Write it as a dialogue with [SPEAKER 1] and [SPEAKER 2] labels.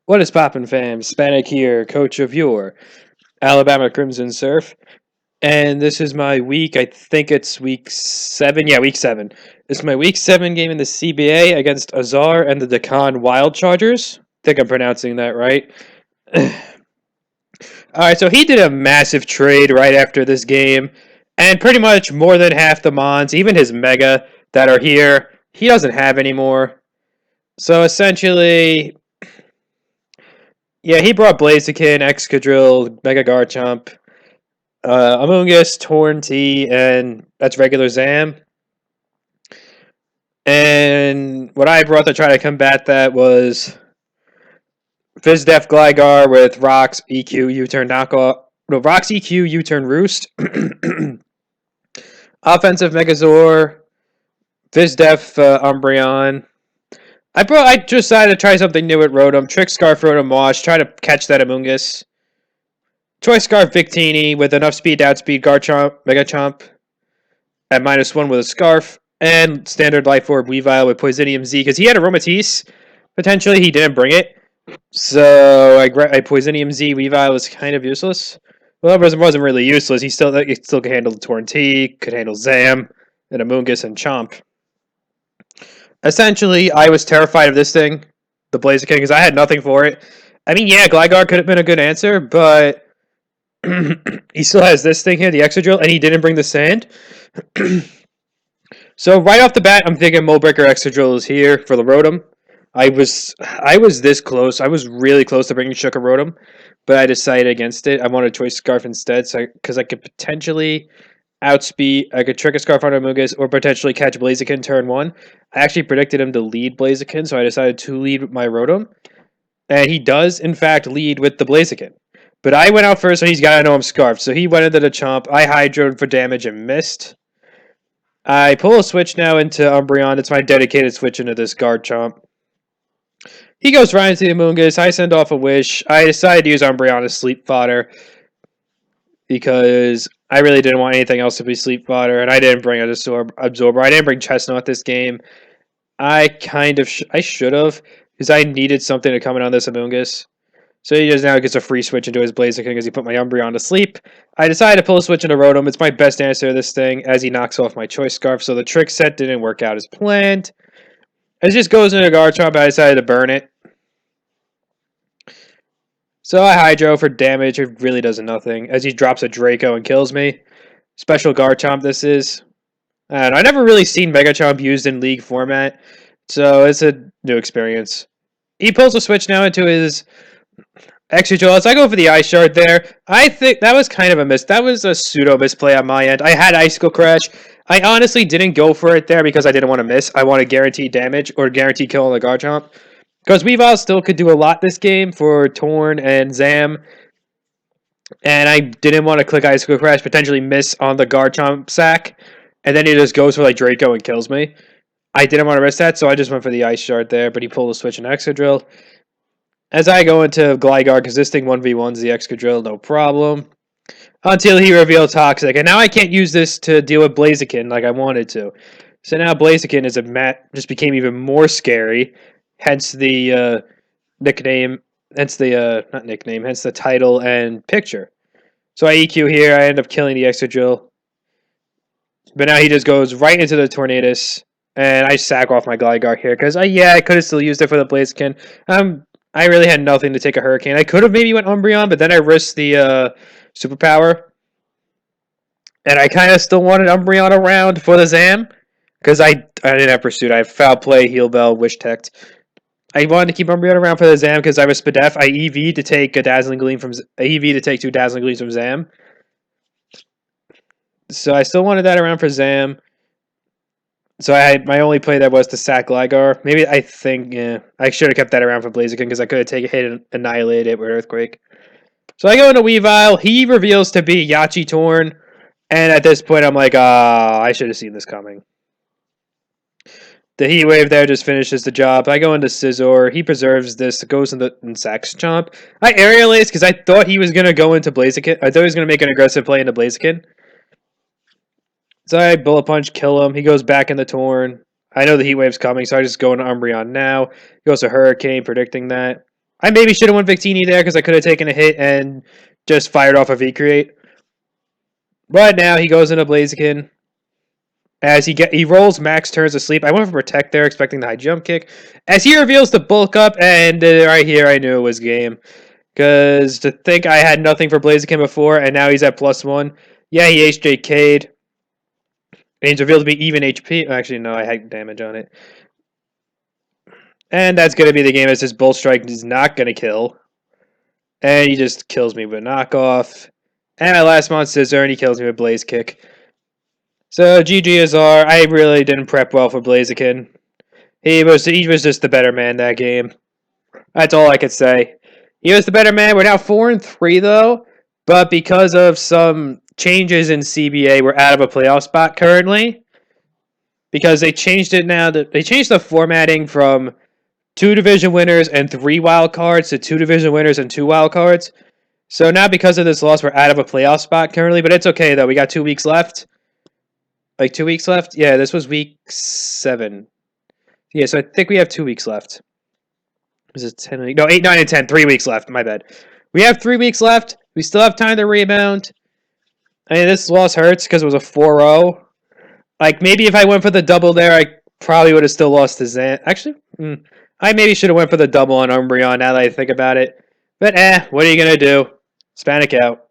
[SPEAKER 1] What is poppin', fam? Spanik here, coach of your Alabama Crimson Surf. And this is my week, I think it's week 7. Yeah, week 7. This is my week 7 game in the CBA against Azar and the Deccan Wild Chargers. I think I'm pronouncing that right. Alright, so he did a massive trade right after this game. And pretty much more than half the Mons, even his Mega that are here, he doesn't have anymore. So essentially, yeah, he brought Blaziken, Excadrill, Mega Garchomp, Among Us, Torn T, and that's regular Zam. And what I brought to try to combat that was Fizdef Gligar with Rocks, EQ, U-turn knockoff. No, Rocks, EQ, U-turn Roost. Offensive Megazord, Fizdef Umbreon. I just decided to try something new at Rotom. Trick Scarf Rotom Wash, try to catch that Among Us. Choice Scarf Victini with enough speed to outspeed Garchomp, Megachomp at -1 with a Scarf, and Standard Life Orb Weavile with Poisonium Z, because he had a Aromatisse. Potentially, he didn't bring it. So I Poisonium Z Weavile was kind of useless. Well, it wasn't really useless. He still could handle the Torn T, could handle Zam, and Amoonguss and Chomp. Essentially, I was terrified of this thing, the Blaziken, because I had nothing for it. I mean, yeah, Gligar could have been a good answer, but he still has this thing here, the Excadrill, and he didn't bring the Sand. So right off the bat, I'm thinking Molebreaker Excadrill is here for the Rotom. I was this close. I was really close to bringing Shuka Rotom, but I decided against it. I wanted Choice Scarf instead, because I could potentially outspeed. I could trick a Scarf on Amoonguss or potentially catch Blaziken turn 1. I actually predicted him to lead Blaziken, so I decided to lead with my Rotom. And he does, in fact, lead with the Blaziken. But I went out first, so he's got to know I'm Scarfed. So he went into the Chomp. I Hydroed for damage and missed. I pull a switch now into Umbreon. It's my dedicated switch into this Garchomp. He goes right into the Amoonguss. I send off a Wish. I decided to use Umbreon as sleep fodder because I really didn't want anything else to be sleep fodder, and I didn't bring an Absorber. I didn't bring Chestnut this game. I should have, because I needed something to come in on this Amoonguss. So he just now gets a free switch into his Blaziken because he put my Umbreon to sleep. I decided to pull a switch into Rotom. It's my best answer to this thing as he knocks off my Choice Scarf. So the trick set didn't work out as planned. As it just goes into Garchomp, I decided to burn it. So I Hydro for damage. It really does nothing. As he drops a Draco and kills me. Special Garchomp this is. And I never really seen Megachomp used in League format. So it's a new experience. He pulls a switch now into his Excadrill. So I go for the Ice Shard there. I think that was kind of a miss. That was a pseudo misplay on my end. I had Icicle Crash. I honestly didn't go for it there because I didn't want to miss. I wanted guaranteed damage or guaranteed kill on the Garchomp. Because Weavile still could do a lot this game for Torn and Zam. And I didn't want to click Icicle Crash, potentially miss on the Garchomp sack. And then he just goes for like Draco and kills me. I didn't want to risk that, so I just went for the Ice Shard there. But he pulled a switch in Excadrill. As I go into Gligar, because this thing 1v1s the Excadrill, no problem. Until he revealed Toxic. And now I can't use this to deal with Blaziken like I wanted to. So now Blaziken is just became even more scary. Hence the nickname, hence the, not nickname, hence the title and picture. So I EQ here, I end up killing the Excadrill. But now he just goes right into the Tornadus. And I sack off my Gligar here, because I could have still used it for the Blaziken. I really had nothing to take a Hurricane. I could have maybe went Umbreon, but then I risked the Superpower. And I kind of still wanted Umbreon around for the Zam. Because I didn't have Pursuit. I have Foul Play, Heal Bell, Wish Tech. I wanted to keep Umbreon around for the Zam because I was Spadef. I EV to take a Dazzling Gleam from EV to take 2 Dazzling Gleams from Zam. So I still wanted that around for Zam. So my only play there was to sack Gligar. Maybe I think I should have kept that around for Blaziken because I could have taken a hit and annihilated it with Earthquake. So I go into Weavile. He reveals to be Yachi Torn. And at this point, I'm like, I should have seen this coming. The Heat Wave there just finishes the job. I go into Scizor. He preserves this. Goes into Sacks Chomp. I Aerial Ace because I thought he was going to go into Blaziken. I thought he was going to make an aggressive play into Blaziken. So I Bullet Punch, kill him. He goes back in the Torn. I know the Heat Wave's coming, so I just go into Umbreon now. He goes to Hurricane, predicting that. I maybe should have won Victini there because I could have taken a hit and just fired off a V-Create. But now he goes into Blaziken. As he rolls max turns asleep. I went for Protect there, expecting the high jump kick. As he reveals the bulk up, and right here I knew it was game. Because to think I had nothing for Blaziken before, and now he's at +1. Yeah, he HJK'd. And he's revealed to be even HP. Actually, no, I had damage on it. And that's going to be the game as his Bull Strike is not going to kill. And he just kills me with knockoff. And my last Mon Scissor, and he kills me with Blaze Kick. So GG Azar. I really didn't prep well for Blaziken. He was just the better man that game. That's all I could say. He was the better man. We're now 4-3 though, but because of some changes in CBA, we're out of a playoff spot currently. Because they changed it now. They changed the formatting from 2 division winners and 3 wild cards to 2 division winners and 2 wild cards. So now because of this loss, we're out of a playoff spot currently, but it's okay though. We got 2 weeks left. Like 2 weeks left? Yeah, this was week 7. Yeah, so I think we have 2 weeks left. Is it 10 weeks? No, 8, 9, and 10. 3 weeks left. My bad. We have 3 weeks left. We still have time to rebound. I mean, this loss hurts because it was a 4-0. Like, maybe if I went for the double there, I probably would have still lost to Zan. Actually, I maybe should have went for the double on Umbreon now that I think about it. But, what are you going to do? Hispanic out.